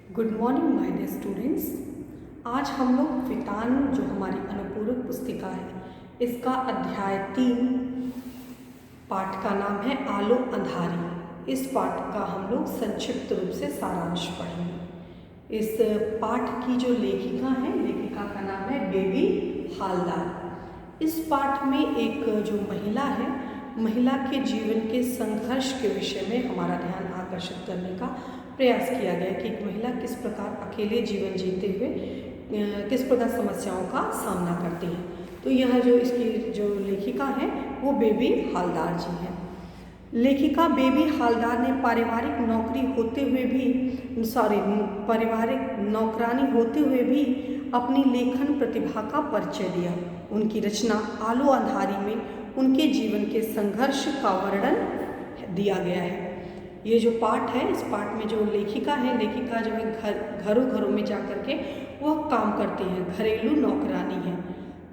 Good morning my dear students. आज हम लोग वितान जो हमारी अनुपूरक पुस्तिका है इसका अध्याय 3 पाठ का नाम है आलो अंधारी। इस पाठ का हम लोग संक्षिप्त रूप से सारांश पढ़ेंगे। इस पाठ की जो लेखिका है, लेखिका का नाम है बेबी हालदार। इस पाठ में एक जो महिला है, महिला के जीवन के संघर्ष के विषय में हमारा ध्यान आकर्षित करने का प्रयास किया गया कि एक महिला किस प्रकार अकेले जीवन जीते हुए किस प्रकार समस्याओं का सामना करती है। तो यह जो इसकी जो लेखिका है वो बेबी हालदार जी है। लेखिका बेबी हालदार ने पारिवारिक नौकरी होते हुए भी पारिवारिक नौकरानी होते हुए भी अपनी लेखन प्रतिभा का परिचय दिया। उनकी रचना आलो अंधारी में उनके जीवन के संघर्ष का वर्णन दिया गया है। ये जो पाठ है, इस पाठ में जो लेखिका है, लेखिका जो है घरों घरों में जा कर के वह काम करती हैं, घरेलू नौकरानी है।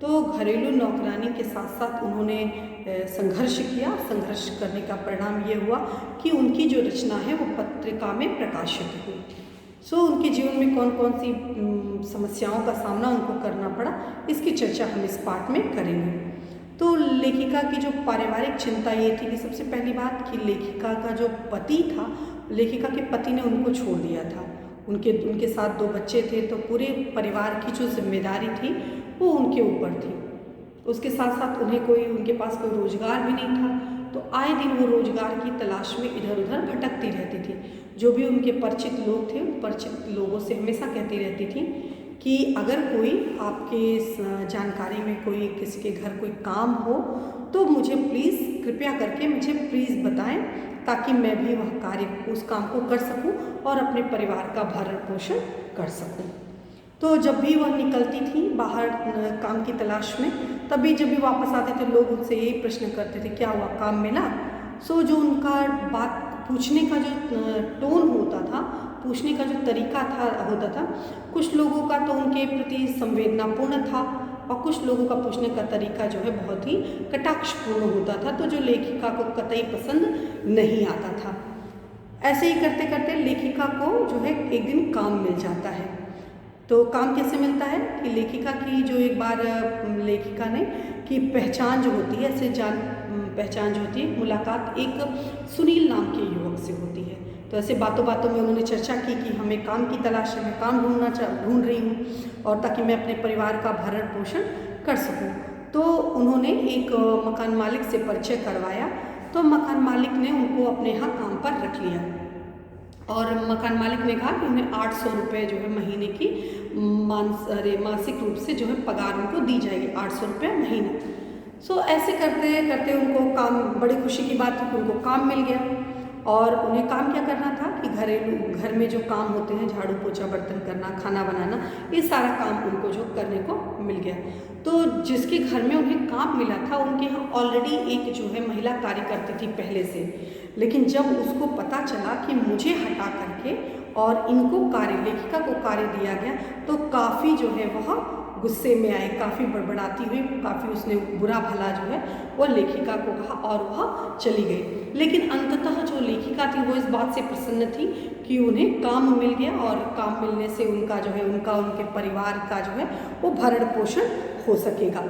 तो घरेलू नौकरानी के साथ साथ उन्होंने संघर्ष किया। संघर्ष करने का परिणाम ये हुआ कि उनकी जो रचना है वो पत्रिका में प्रकाशित हुई। उनके जीवन में कौन कौन सी समस्याओं का सामना उनको करना पड़ा, इसकी चर्चा हम इस पाठ में करेंगे। तो लेखिका की जो पारिवारिक चिंता ये थी कि सबसे पहली बात कि लेखिका का जो पति था, लेखिका के पति ने उनको छोड़ दिया था। उनके साथ 2 बच्चे थे, तो पूरे परिवार की जो जिम्मेदारी थी वो उनके ऊपर थी। उसके साथ साथ उनके पास कोई रोजगार भी नहीं था। तो आए दिन वो रोजगार की तलाश में इधर उधर भटकती रहती थी। जो भी उनके परिचित लोग थे, उन परिचित लोगों से हमेशा कहती रहती थी कि अगर कोई आपके जानकारी में कोई किसी के घर कोई काम हो तो मुझे प्लीज़ कृपया करके मुझे प्लीज़ बताएं, ताकि मैं भी वह कार्य उस काम को कर सकूं और अपने परिवार का भरण पोषण कर सकूं। तो जब भी वह निकलती थी बाहर काम की तलाश में, तभी जब भी वापस आते थे लोग उनसे यही प्रश्न करते थे, क्या हुआ, काम मिला? जो उनका बात पूछने का जो टोन होता था, पूछने का जो तरीका होता था, कुछ लोगों का तो उनके प्रति संवेदनापूर्ण था और कुछ लोगों का पूछने का तरीका जो है बहुत ही कटाक्षपूर्ण होता था, तो जो लेखिका को कतई पसंद नहीं आता था। ऐसे ही करते करते लेखिका को जो है एक दिन काम मिल जाता है। तो काम कैसे मिलता है कि लेखिका की जो एक बार लेखिका ने कि पहचान जो होती है, पहचान जो होती है, मुलाकात एक सुनील नाम के युवक से होती है। तो ऐसे बातों बातों में उन्होंने चर्चा की कि हमें काम की तलाश है, मैं काम ढूंढ रही हूँ और ताकि मैं अपने परिवार का भरण पोषण कर सकूँ। तो उन्होंने एक मकान मालिक से परिचय करवाया। तो मकान मालिक ने उनको अपने यहाँ काम पर रख लिया और मकान मालिक ने कहा कि उन्हें 800 रुपये जो है महीने की मासिक रूप से जो है पगार उनको दी जाएगी, 800 रुपये महीना। ऐसे करते करते उनको काम, बड़ी खुशी की बात थी कि उनको काम मिल गया। और उन्हें काम क्या करना था कि घर में जो काम होते हैं, झाड़ू पोछा बर्तन करना, खाना बनाना, ये सारा काम उनको जो करने को मिल गया। तो जिसके घर में उन्हें काम मिला था, उनके यहाँ ऑलरेडी एक जो है महिला कार्य करती थी पहले से। लेकिन जब उसको पता चला कि मुझे हटा करके और इनको लेखिका को कार्य दिया गया, तो काफ़ी जो है वह गुस्से में आए, काफ़ी बड़बड़ाती हुई, काफ़ी उसने बुरा भला जो है वो लेखिका को कहा और वह चली गई। लेकिन अंततः जो लेखिका थी वो इस बात से प्रसन्न थी कि उन्हें काम मिल गया और काम मिलने से उनका जो है उनके परिवार का जो है वो भरण पोषण हो सकेगा।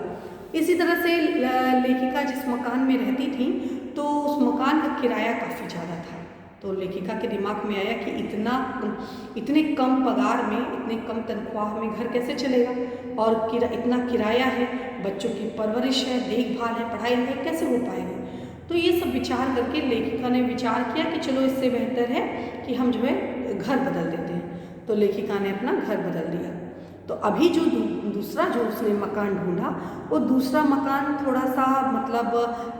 इसी तरह से लेखिका जिस मकान में रहती थी, तो उस मकान का किराया काफ़ी ज़्यादा था। तो लेखिका के दिमाग में आया कि इतने कम पगार में, इतने कम तनख्वाह में घर कैसे चलेगा, और इतना किराया है, बच्चों की परवरिश है, देखभाल है, पढ़ाई है, कैसे हो पाएगा। तो ये सब विचार करके लेखिका ने विचार किया कि चलो इससे बेहतर है कि हम जो है घर बदल देते हैं। तो लेखिका ने अपना घर बदल दिया। तो अभी जो दूसरा जो उसने मकान ढूंढा, वो दूसरा मकान थोड़ा सा मतलब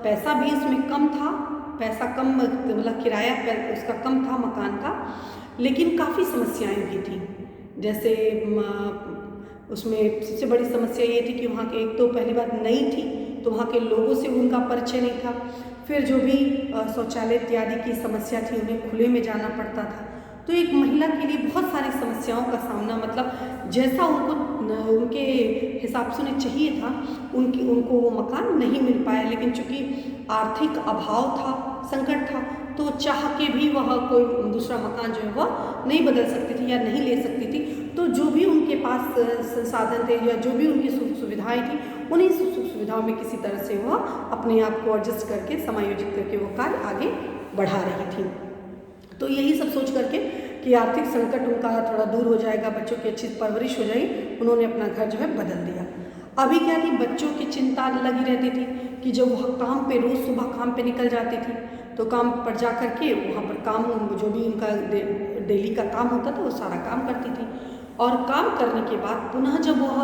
पैसा भी इसमें कम था, पैसा कम मतलब किराया उसका कम था मकान का, लेकिन काफ़ी समस्याएं भी थी। जैसे उसमें सबसे बड़ी समस्या ये थी कि वहाँ के, एक तो पहली बात नई थी, तो वहाँ के लोगों से उनका परिचय नहीं था। फिर जो भी शौचालय इत्यादि की समस्या थी, उन्हें खुले में जाना पड़ता था। तो एक महिला के लिए बहुत सारी समस्याओं का सामना, मतलब जैसा उनके हिसाब से उन्हें चाहिए था, उनको वो मकान नहीं मिल पाया। लेकिन चूंकि आर्थिक अभाव था, संकट था, तो चाह के भी वह कोई दूसरा मकान जो है वह नहीं बदल सकती थी या नहीं ले सकती थी। तो जो भी उनके पास संसाधन थे या जो भी उनकी सुख सुविधाएँ थी, उन्हीं सुख सुविधाओं में किसी तरह से वह अपने आप को एडजस्ट करके समायोजित करके वो कार्य आगे बढ़ा रही थी। तो यही सब सोच करके कि आर्थिक संकट उनका थोड़ा दूर हो जाएगा, बच्चों की अच्छी परवरिश हो जाएगी, उन्होंने अपना घर जो है बदल दिया। अभी क्या थी, बच्चों की चिंता लगी रहती थी कि जब वह काम पे रोज़ सुबह काम पे निकल जाती थी तो काम पर जा कर के वहाँ पर काम जो भी उनका डेली का काम होता था वो सारा काम करती थी। और काम करने के बाद पुनः जब वह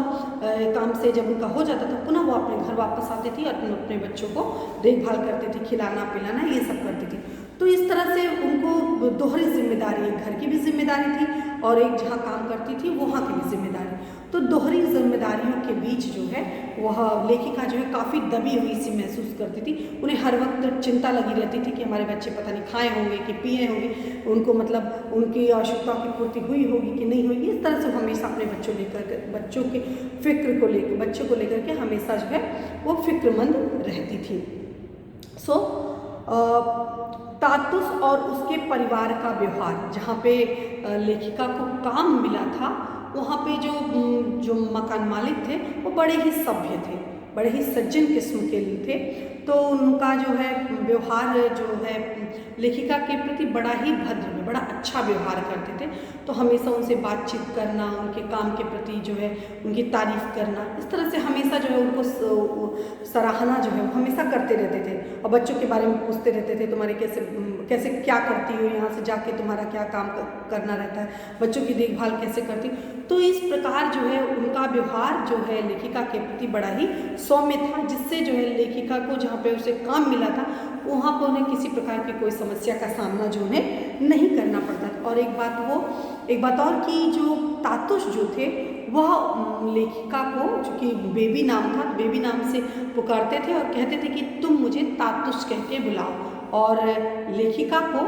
काम से जब उनका हो जाता था, पुनः वो अपने घर वापस आती थी और अपने बच्चों को देखभाल करती थी, खिलाना पिलाना ये सब करती थी। तो इस तरह से उनको दोहरी जिम्मेदारी, एक घर की भी जिम्मेदारी थी और एक जहाँ काम करती थी वहाँ की भी जिम्मेदारी। तो दोहरी जिम्मेदारियों के बीच जो है वह लेखिका जो है काफ़ी दबी हुई सी महसूस करती थी। उन्हें हर वक्त चिंता लगी रहती थी कि हमारे बच्चे पता नहीं खाए होंगे कि पिए होंगे, उनको मतलब उनकी आवश्यकताओं की पूर्ति हुई होगी कि नहीं होगी। इस तरह से हमेशा अपने बच्चों के फिक्र को लेकर, बच्चों को लेकर के हमेशा जो है वो फिक्रमंद रहती थी। तातुस और उसके परिवार का व्यवहार, जहाँ पे लेखिका को काम मिला था वहाँ पे जो मकान मालिक थे वो बड़े ही सभ्य थे, बड़े ही सज्जन किस्म के थे। तो उनका जो है व्यवहार जो है लेखिका के प्रति बड़ा ही भद्र में बड़ा अच्छा व्यवहार करते थे। तो हमेशा उनसे बातचीत करना, उनके काम के प्रति जो है उनकी तारीफ़ करना, इस तरह से हमेशा जो है उनको सराहना जो है वो हमेशा करते रहते थे। और बच्चों के बारे में पूछते रहते थे, तुम्हारे कैसे क्या करती हो, यहाँ से जाके तुम्हारा क्या काम करना रहता है, बच्चों की देखभाल कैसे करती। तो इस प्रकार जो है उनका व्यवहार जो है लेखिका के प्रति बड़ा ही सौम्य था, जिससे जो है लेखिका को जहाँ पे उसे काम मिला था वहाँ पर उन्हें किसी प्रकार की कोई समस्या का सामना जो है नहीं करना पड़ता था। और एक बात और कि जो तातुश जो थे वह लेखिका को, चूँकि बेबी नाम था, बेबी नाम से पुकारते थे और कहते थे कि तुम मुझे तातुश कह के बुलाओ। और लेखिका को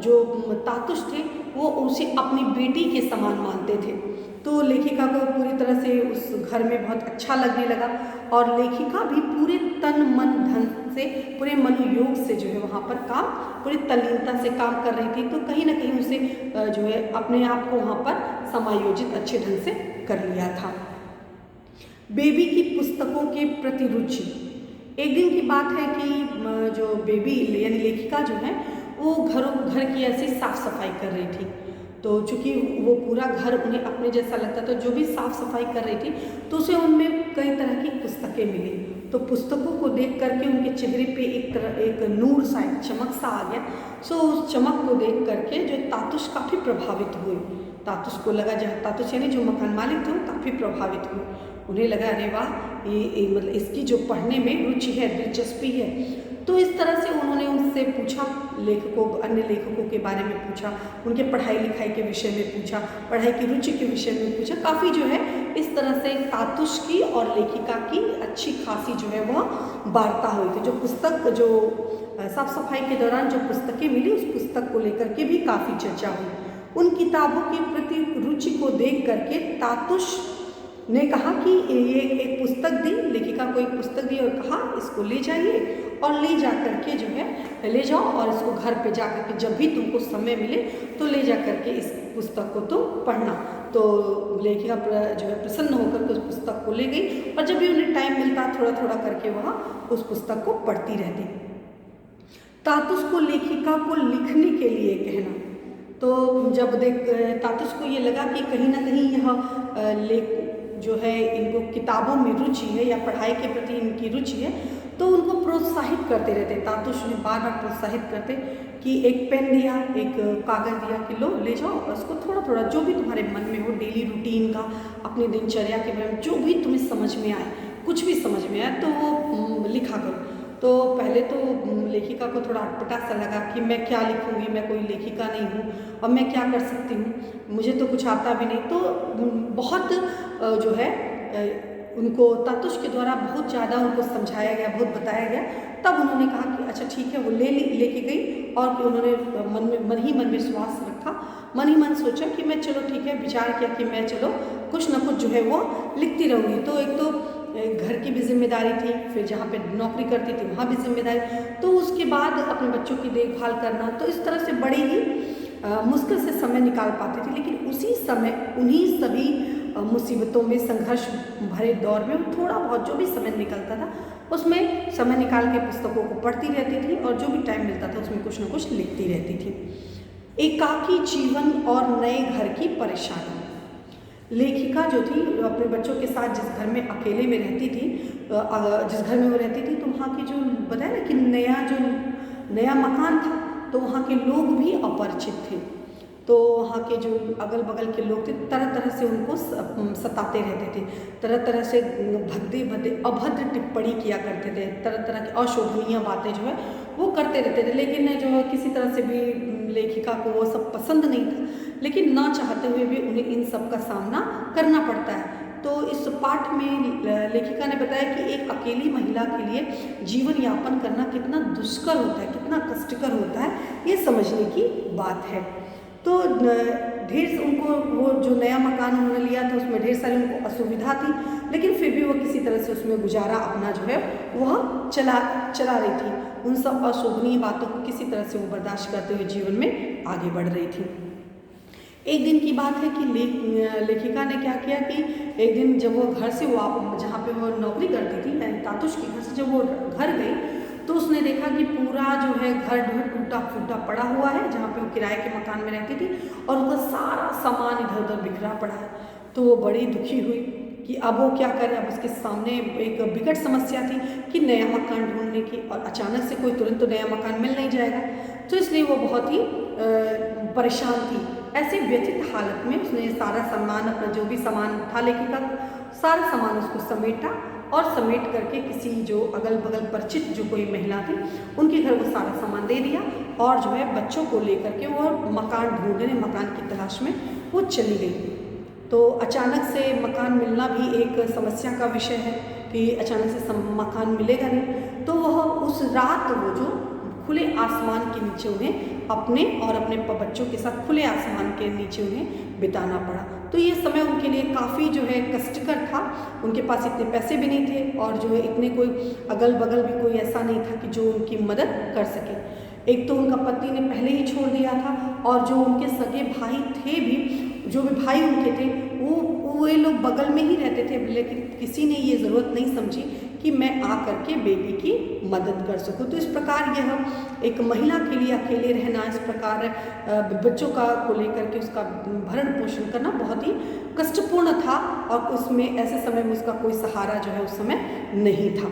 जो तातुश थे वो उसे अपनी बेटी के समान मानते थे। तो लेखिका को पूरी तरह से उस घर में बहुत अच्छा लगने लगा और लेखिका भी पूरे तन मन धन से, पूरे मनोयोग से जो है वहाँ पर काम, पूरी तल्लीनता से काम कर रही थी। तो कहीं ना कहीं उसे जो है अपने आप को वहाँ पर समायोजित अच्छे ढंग से कर लिया था। बेबी की पुस्तकों के प्रति रुचि। एक दिन की बात है कि जो बेबी यानी लेखिका जो है वो घर की ऐसी साफ सफाई कर रही थी। तो चूँकि वो पूरा घर उन्हें अपने जैसा लगता था, जो भी साफ़ सफाई कर रही थी तो उसे उनमें कई तरह की पुस्तकें मिली। तो पुस्तकों को देख करके उनके चेहरे पे एक नूर सा, एक चमक सा आ गया। सो उस चमक को देख करके जो तातुश काफ़ी प्रभावित हुए। तातुश को लगा, जहाँ तातुश यानी जो मकान मालिक थे वो काफ़ी प्रभावित हुए। उन्हें लगा अरे वाह, ये मतलब इसकी जो पढ़ने में रुचि है, दिलचस्पी है। तो इस तरह से उन्होंने उनसे पूछा, अन्य लेखकों के बारे में पूछा, उनके पढ़ाई लिखाई के विषय में पूछा, पढ़ाई की रुचि के विषय में पूछा। काफ़ी जो है इस तरह से तातुश की और लेखिका की अच्छी खासी जो है वह वार्ता हुई थी। जो पुस्तक, जो साफ सफाई के दौरान जो पुस्तकें मिली, उस पुस्तक को लेकर के भी काफ़ी चर्चा हुई। उन किताबों के प्रति रुचि को देख करके तातुश ने कहा कि ये एक पुस्तक दी, लेखिका को एक पुस्तक दी और कहा इसको ले जाइए और ले जा करके जो है ले जाओ और इसको घर पे जा करके जब भी तुमको समय मिले तो ले जा करके इस पुस्तक को तो पढ़ना। तो लेखिका जो है प्रसन्न होकर के उस पुस्तक को ले गई और जब भी उन्हें टाइम मिलता थोड़ा थोड़ा करके वह उस पुस्तक को पढ़ती रहती। तातुश को लेखिका को लिखने के लिए कहना। तो जब तातुश को ये लगा कि कहीं ना कहीं यह जो है इनको किताबों में रुचि है या पढ़ाई के प्रति इनकी रुचि है, तो उनको प्रोत्साहित करते रहते। तातुश ने बार बार प्रोत्साहित करते कि एक पेन दिया, एक कागज़ दिया कि लो ले जाओ और उसको थोड़ा थोड़ा जो भी तुम्हारे मन में हो, डेली रूटीन का, अपनी दिनचर्या के बारे में जो भी तुम्हें समझ में आए, कुछ भी समझ में आए तो वो लिखा करो। तो पहले तो लेखिका को थोड़ा अटपटा सा लगा कि मैं क्या लिखूंगी, मैं कोई लेखिका नहीं हूँ और मैं क्या कर सकती हूँ, मुझे तो कुछ आता भी नहीं। तो बहुत जो है उनको तातुश के द्वारा बहुत ज़्यादा उनको समझाया गया, बहुत बताया गया। तब उन्होंने कहा कि अच्छा ठीक है, वो लेके गई और फिर उन्होंने मन ही मन विश्वास रखा, मन ही मन सोचा कि मैं चलो ठीक है, विचार किया कि मैं चलो कुछ न कुछ जो है वो लिखती रहूँगी। तो एक तो घर की भी जिम्मेदारी थी, फिर जहाँ पे नौकरी करती थी वहाँ भी जिम्मेदारी, तो उसके बाद अपने बच्चों की देखभाल करना, तो इस तरह से बड़ी ही मुश्किल से समय निकाल पाती थी। लेकिन उसी समय उन्हीं सभी मुसीबतों में, संघर्ष भरे दौर में थोड़ा बहुत जो भी समय निकलता था उसमें समय निकाल के पुस्तकों को पढ़ती रहती थी और जो भी टाइम मिलता था उसमें कुछ ना कुछ लिखती रहती थी। एकाकी जीवन और नए घर की परेशानी। लेखिका जो थी अपने बच्चों के साथ जिस घर में अकेले में रहती थी, जिस घर में वो रहती थी, तो वहाँ की जो बताया ना कि नया मकान था, तो वहाँ के लोग भी अपरिचित थे। तो वहाँ के जो अगल बगल के लोग थे तरह तरह से उनको सताते रहते थे, तरह तरह से भद्दे भद्दे अभद्र टिप्पणी किया करते थे, तरह तरह की अशोभनीय बातें जो है वो करते रहते थे। लेकिन जो है किसी तरह से भी लेखिका को वो सब पसंद नहीं था, लेकिन ना चाहते हुए भी उन्हें इन सब का सामना करना पड़ता है। तो इस पाठ में लेखिका ने बताया कि एक अकेली महिला के लिए जीवन यापन करना कितना दुष्कर होता है, कितना कष्टकर होता है, ये समझने की बात है। तो ढेर उनको वो जो नया मकान उन्होंने लिया था उसमें ढेर सारी उनको असुविधा थी, लेकिन फिर भी वो किसी तरह से उसमें गुजारा अपना जो है वह चला रही थी। उन सब अशोभनीय बातों को किसी तरह से वो बर्दाश्त करते हुए जीवन में आगे बढ़ रही थी। एक दिन की बात है कि लेखिका ने क्या किया कि एक दिन जब वो घर से जहाँ पे वो नौकरी करती थी, यानी तातुश के घर से जब वो घर गई, तो उसने देखा कि पूरा जो है घर जो है टूटा फूटा पड़ा हुआ है, जहाँ पे वो किराए के मकान में रहती थी, और उसका सारा सामान इधर उधर बिखरा पड़ा है। तो वो बड़ी दुखी हुई कि अब वो क्या करे। अब उसके सामने एक विकट समस्या थी कि नया मकान ढूंढने की, और अचानक से कोई तुरंत तो नया मकान मिल नहीं जाएगा, तो इसलिए वो बहुत ही परेशान थी। ऐसे व्यथित हालत में उसने सारा सामान, अपना जो भी सामान था लेखिका, सारा सामान उसको समेटा, और समेट करके किसी जो अगल बगल परिचित जो कोई महिला थी उनके घर वो सारा सामान दे दिया, और जो है बच्चों को लेकर के वो मकान ढूंढने, मकान की तलाश में वो चली गई। तो अचानक से मकान मिलना भी एक समस्या का विषय है कि अचानक से मकान मिलेगा नहीं। तो वह उस रात वो जो खुले आसमान के नीचे उन्हें अपने और अपने बच्चों के साथ खुले आसमान के नीचे उन्हें बिताना पड़ा। तो ये समय उनके लिए काफ़ी जो है कष्टकर था। उनके पास इतने पैसे भी नहीं थे, और जो है इतने कोई अगल बगल भी कोई ऐसा नहीं था कि जो उनकी मदद कर सके। एक तो उनका पति ने पहले ही छोड़ दिया था, और जो उनके सगे भाई थे भी, जो भी भाई उनके थे वो लोग बगल में ही रहते थे, लेकिन किसी ने ये ज़रूरत नहीं समझी कि मैं आ करके बेबी की मदद कर सकूं। तो इस प्रकार यह एक महिला के लिए अकेले रहना, इस प्रकार बच्चों को लेकर के उसका भरण पोषण करना बहुत ही कष्टपूर्ण था, और उसमें ऐसे समय में उसका कोई सहारा जो है उस समय नहीं था।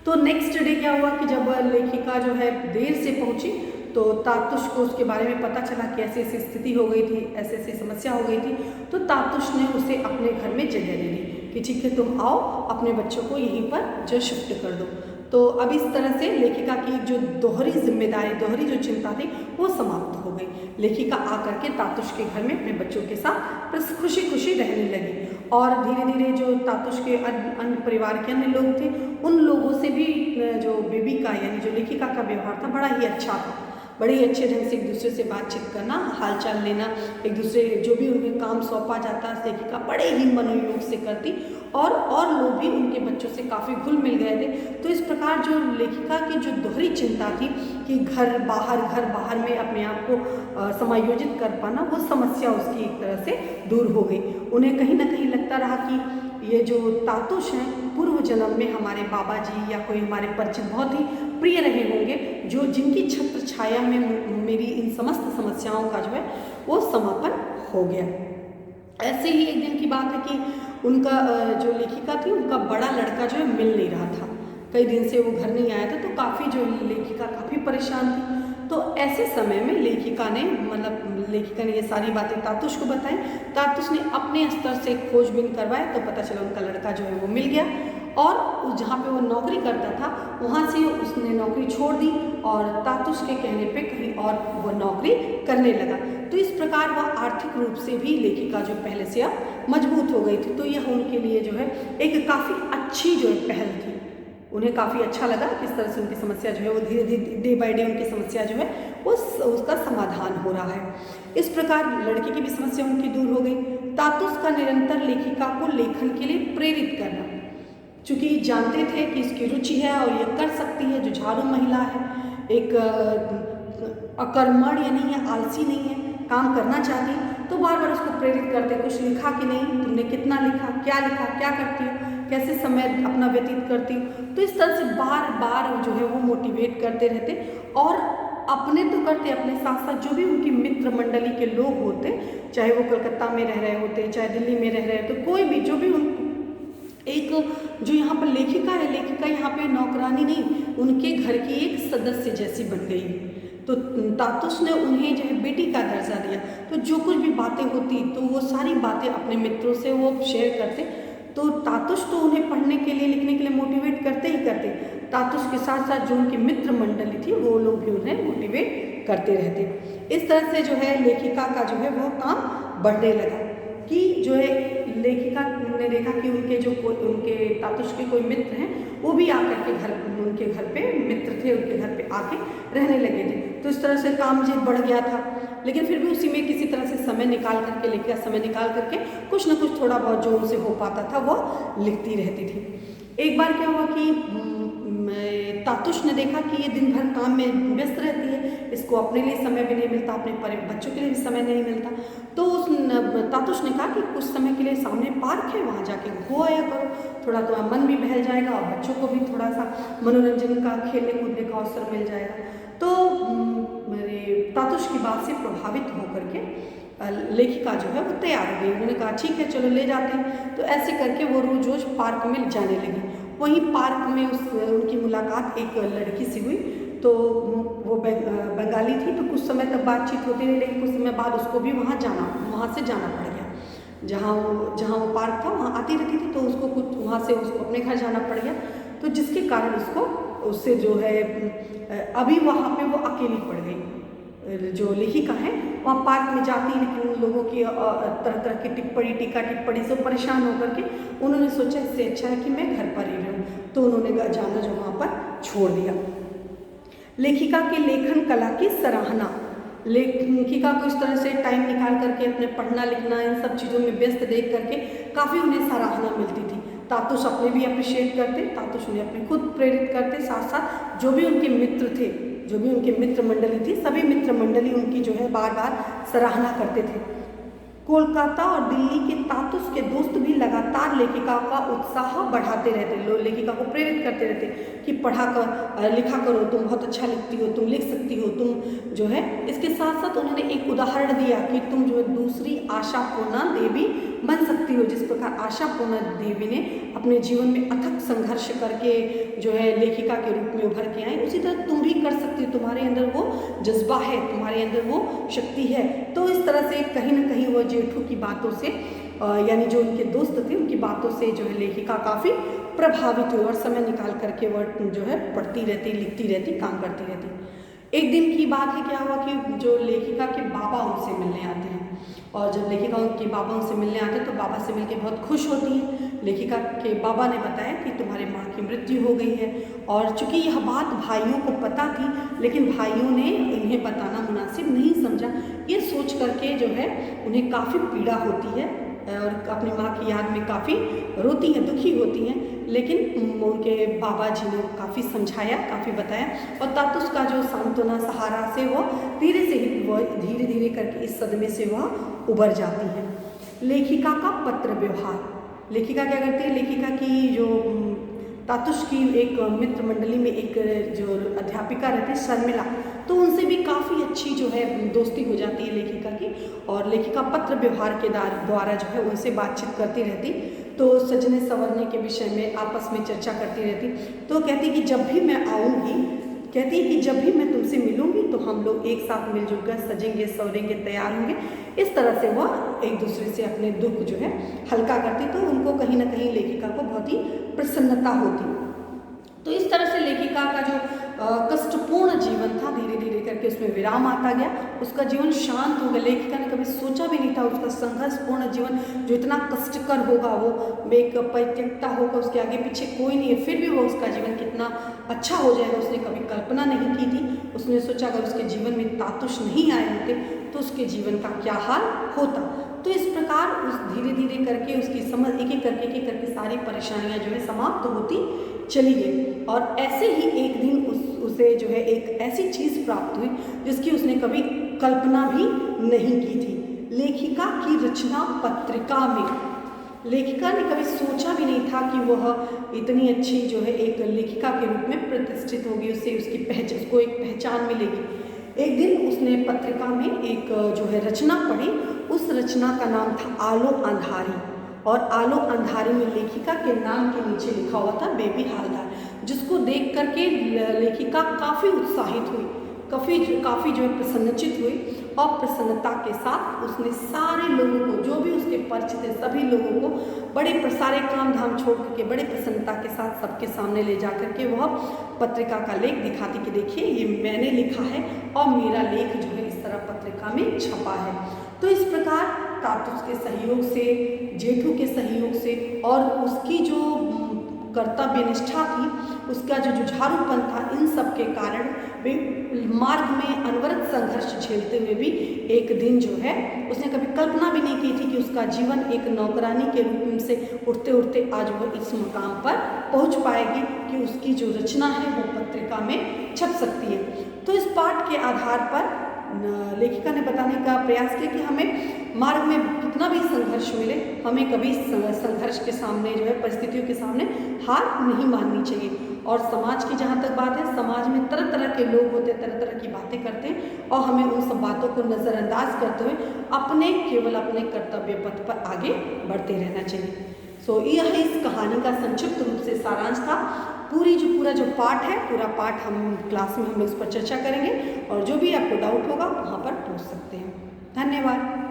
तो नेक्स्ट डे क्या हुआ कि जब लेखिका जो है देर से पहुंची, तो तातुश को उसके बारे में पता चला कि ऐसी ऐसी स्थिति हो गई थी, ऐसी ऐसी समस्या हो गई थी। तो तातुश ने उसे अपने घर में जगह दे दी कि ठीक है, तुम आओ, अपने बच्चों को यहीं पर जो शिफ्ट कर दो। तो अब इस तरह से लेखिका की जो दोहरी जिम्मेदारी, दोहरी जो चिंता थी वो समाप्त हो गई। लेखिका आकर के तातुश के घर में अपने बच्चों के साथ खुशी खुशी रहने लगी, और धीरे धीरे जो तातुश के अन्य परिवार के अन्य लोग थे उन लोगों से भी जो बेबी का यानी जो लेखिका का व्यवहार था बड़ा ही अच्छा था। बड़े ही अच्छे ढंग से एक दूसरे से बातचीत करना, हालचाल लेना, एक दूसरे जो भी उन्हें काम सौंपा जाता लेखिका बड़े ही मनोयोग से करती, और लोग भी उनके बच्चों से काफ़ी घुल मिल गए थे। तो इस प्रकार जो लेखिका की जो दोहरी चिंता थी कि घर बाहर में अपने आप को समायोजित कर पाना, वो समस्या उसकी एक तरह से दूर हो गई। उन्हें कहीं ना कहीं लगता रहा कि ये जो तातुश हैं पूर्व जन्म में हमारे बाबा जी या कोई हमारे परिचित बहुत ही प्रिय रहे होंगे, जो जिनकी छत्र छाया में मेरी इन समस्त समस्याओं का जो है वो समापन हो गया। ऐसे ही एक दिन की बात है कि उनका जो लेखिका थी उनका बड़ा लड़का जो है मिल नहीं रहा था, कई दिन से वो घर नहीं आया था, तो काफ़ी जो लेखिका काफ़ी परेशान थी। तो ऐसे समय में लेखिका ने ये सारी बातें तातुश को बताई। तातुश ने अपने स्तर से खोजबीन करवाए, तो पता चला उनका लड़का जो है वो मिल गया, और जहाँ पे वो नौकरी करता था वहाँ से उसने नौकरी छोड़ दी, और तातुश के कहने पे कहीं और वो नौकरी करने लगा। तो इस प्रकार वह आर्थिक रूप से भी लेखिका जो पहले से अब मजबूत हो गई थी। तो यह उनके लिए जो है एक काफ़ी अच्छी जो है पहल थी। उन्हें काफ़ी अच्छा लगा किस तरह से उनकी समस्या जो है वो धीरे धीरे डे बाय डे उनकी समस्या जो है उसका समाधान हो रहा है। इस प्रकार लड़के की भी समस्या उनकी दूर हो गई। तातुश का निरंतर लेखिका को लेखन के लिए प्रेरित करना, चूँकि जानते थे कि इसकी रुचि है और ये कर सकती है, जो झाड़ू महिला है, एक अकर्मण यानी ये आलसी नहीं है, काम करना चाहती, तो बार बार उसको प्रेरित करते, कुछ लिखा कि नहीं, तुमने कितना लिखा, क्या करती हो, कैसे समय अपना व्यतीत करती हो। तो इस तरह से बार बार जो है वो मोटिवेट करते रहते और अपने तो करते, अपने साथ साथ जो भी उनकी मित्र मंडली के लोग होते, चाहे वो कलकत्ता में रह रहे होते, चाहे दिल्ली में रह रहे होते, कोई भी जो भी उन एक जो यहाँ पर लेखिका है, लेखिका यहाँ पे नौकरानी नहीं, उनके घर की एक सदस्य जैसी बन गई। तो तातुस ने उन्हें जो है बेटी का दर्जा दिया, तो जो कुछ भी बातें होती तो वो सारी बातें अपने मित्रों से वो शेयर करते। तो तातुस तो उन्हें पढ़ने के लिए, लिखने के लिए मोटिवेट करते ही करते, तातुस के साथ साथ जो उनकी मित्र मंडली थी वो लोग भी उन्हें मोटिवेट करते रहते। इस तरह से जो है लेखिका का जो है वो काम बढ़ने लगा कि जो है लेखिका ने देखा कि उनके तातुस के कोई मित्र हैं, वो भी आकर के उनके घर पे मित्र थे, उनके घर पे आके रहने लगे थे। तो इस तरह से काम जो बढ़ गया था, लेकिन फिर भी उसी में किसी तरह से समय निकाल करके, लेखिका समय निकाल करके कुछ ना कुछ थोड़ा बहुत जो उनसे हो पाता था वो लिखती रहती थी। एक बार क्या हुआ कि तातुस ने देखा कि ये दिन भर काम में व्यस्त रहती है, इसको अपने लिए समय भी नहीं मिलता, अपने बच्चों के लिए भी समय नहीं मिलता। तो उस तातुस ने कहा कि कुछ समय के लिए सामने पार्क है, वहाँ जाके हो आया करो, थोड़ा तो मन भी बहल जाएगा और बच्चों को भी थोड़ा सा मनोरंजन का, खेलने कूदने का अवसर मिल जाएगा। तो मेरे तातुस की बात से प्रभावित होकर के लेखिका जो है वो तैयार हो गई। उन्होंने कहा ठीक है चलो ले जाते हैं। तो ऐसे करके वो रोज रोज पार्क में जाने लगी। वहीं पार्क में उनकी मुलाकात एक लड़की से हुई। तो वो बंगाली थी, तो कुछ समय तक बातचीत होती रही, लेकिन कुछ समय बाद उसको भी वहाँ से जाना पड़ गया। जहाँ वो पार्क था वहाँ आती रहती थी, तो उसको कुछ वहाँ से उसको अपने घर जाना पड़ गया। तो जिसके कारण उससे जो है अभी वहाँ पे वो अकेली पड़ गई। जो लेखिका है वहाँ पार्क में जाती, लेकिन लोगों की तरह तरह की टीका टिप्पणी से परेशान होकर के उन्होंने सोचा इससे अच्छा है कि मैं घर पर ही रहूँ। तो उन्होंने जाना जो वहाँ पर छोड़ दिया। लेखिका के लेखन कला की सराहना। लेखिका को इस तरह से टाइम निकाल करके अपने पढ़ना लिखना इन सब चीज़ों में व्यस्त देख करके काफ़ी उन्हें सराहना मिलती थी। तातुस अपने भी अप्रिशिएट करते, तातुस उन्हें अपने खुद प्रेरित करते, साथ साथ जो भी उनके मित्र थे, जो भी उनके मित्र मंडली थी, सभी मित्र मंडली उनकी जो है बार बार सराहना करते थे। कोलकाता और दिल्ली के तातुस के दोस्त भी लगातार लेखिका का उत्साह बढ़ाते रहते, लोग लेखिका को प्रेरित करते रहते कि लिखा करो, तुम बहुत अच्छा लिखती हो, तुम लिख सकती हो, तुम जो है। इसके साथ साथ उन्होंने एक उदाहरण दिया कि तुम जो है दूसरी आशापूर्णा देवी बन सकती हो। जिस प्रकार आशापूर्णा देवी ने अपने जीवन में अथक संघर्ष करके जो है लेखिका के रूप में उभर के आई, उसी तरह तुम भी कर सकती हो। तुम्हारे अंदर वो जज्बा है, तुम्हारे अंदर वो शक्ति है। तो इस तरह से कहीं ना कहीं वो जेठू की बातों से यानी जो उनके दोस्त थे उनकी बातों से जो है लेखिका काफ़ी प्रभावित हुई और समय निकाल करके वह जो है पढ़ती रहती, लिखती रहती, काम करती रहती। एक दिन की बात है, क्या हुआ कि जो लेखिका के बाबा उनसे मिलने आते हैं, और जब लेखिका के बाबा उनसे मिलने आते हैं तो बाबा से मिलकर बहुत खुश होती हैं। लेखिका के बाबा ने बताया कि तुम्हारे माँ की मृत्यु हो गई है। और चूंकि यह बात भाइयों को पता थी, लेकिन भाइयों ने इन्हें बताना मुनासिब नहीं समझा। ये सोच करके जो है उन्हें काफ़ी पीड़ा होती है और अपनी माँ की याद में काफ़ी रोती हैं, दुखी होती हैं। लेकिन उनके बाबा जी ने काफ़ी समझाया, काफ़ी बताया, और तातुस का जो सांत्वना सहारा से वो धीरे धीरे करके इस सदमे से वह उबर जाती है। लेखिका का पत्र व्यवहार। लेखिका क्या करती है, लेखिका की जो तातुस की एक मित्र मंडली में एक जो अध्यापिका रहती है शर्मिला, तो उनसे भी काफ़ी अच्छी जो है दोस्ती हो जाती है लेखिका की। और लेखिका पत्र व्यवहार के द्वारा जो है उनसे बातचीत करती रहती, तो सजने संवरने के विषय में आपस में चर्चा करती रहती। तो कहती कि जब भी मैं आऊँगी, कहती है कि जब भी मैं तुमसे मिलूंगी तो हम लोग एक साथ मिलजुल कर सजेंगे, सवरेंगे, तैयार होंगे। इस तरह से वह एक दूसरे से अपने दुख जो है हल्का करती, तो उनको कहीं ना कहीं लेखिका को बहुत ही प्रसन्नता होती। तो इस तरह से लेखिका का जो कष्टपूर्ण जीवन था धीरे धीरे करके उसमें विराम आता गया, उसका जीवन शांत हो गया। लेखिका ने कभी सोचा भी नहीं था उसका संघर्षपूर्ण जीवन जो इतना कष्टकर होगा, वो एक परित्यक्ता होगा, उसके आगे पीछे कोई नहीं है, फिर भी वो उसका जीवन कितना अच्छा हो जाएगा उसने कभी कल्पना नहीं की थी। उसने सोचा अगर उसके जीवन में तातुस नहीं आए होते तो उसके जीवन का क्या हाल होता। तो इस प्रकार उस धीरे धीरे करके उसकी समझ एक एक करके सारी परेशानियां जो है समाप्त होती चली गई। और ऐसे ही एक दिन उसे जो है एक ऐसी चीज़ प्राप्त हुई जिसकी उसने कभी कल्पना भी नहीं की थी। लेखिका की रचना पत्रिका में लेखिका ने कभी सोचा भी नहीं था कि वह इतनी अच्छी जो है एक लेखिका के रूप में प्रतिष्ठित होगी, उससे उसको एक पहचान मिलेगी। एक दिन उसने पत्रिका में एक जो है रचना पढ़ी। उस रचना का नाम था आलो अंधारी, और आलो अंधारी में लेखिका के नाम के नीचे लिखा हुआ था बेबी हालदार, जिसको देख करके लेखिका काफ़ी उत्साहित हुई, काफ़ी जो है प्रसन्नचित हुई। और प्रसन्नता के साथ उसने सारे लोगों को, जो भी उसके परिचित थे, सभी लोगों को सारे काम धाम छोड़ करके बड़े प्रसन्नता के साथ सबके सामने ले जा करके वह पत्रिका का लेख दिखाती कि देखिए ये मैंने लिखा है और मेरा लेख जो है इस तरह पत्रिका में छपा है। तो इस प्रकार कातुस के सहयोग से, जेठू के सहयोग से और उसकी जो कर्तव्य निष्ठा थी, उसका जो जुझारूपन था, इन सब के कारण वे मार्ग में अनवरत संघर्ष झेलते हुए भी एक दिन जो है उसने कभी कल्पना भी नहीं की थी कि उसका जीवन एक नौकरानी के रूप से उठते उठते आज वो इस मुकाम पर पहुंच पाएगी कि उसकी जो रचना है वो पत्रिका में छप सकती है। तो इस पाठ के आधार पर लेखिका ने बताने का प्रयास किया कि हमें मार्ग में कितना भी संघर्ष मिले, हमें कभी संघर्ष के सामने जो है, परिस्थितियों के सामने हार नहीं माननी चाहिए। और समाज की जहाँ तक बात है, समाज में तरह तरह के लोग होते हैं, तरह तरह की बातें करते हैं, और हमें उन सब बातों को नज़रअंदाज करते हुए केवल अपने कर्तव्य पथ पर आगे बढ़ते रहना चाहिए। सो यह इस कहानी का संक्षिप्त रूप से सारांश था। पूरा जो पाठ है, पूरा पाठ हम क्लास में हम उस पर चर्चा करेंगे, और जो भी आपको डाउट होगा वहाँ पर पूछ सकते हैं। धन्यवाद।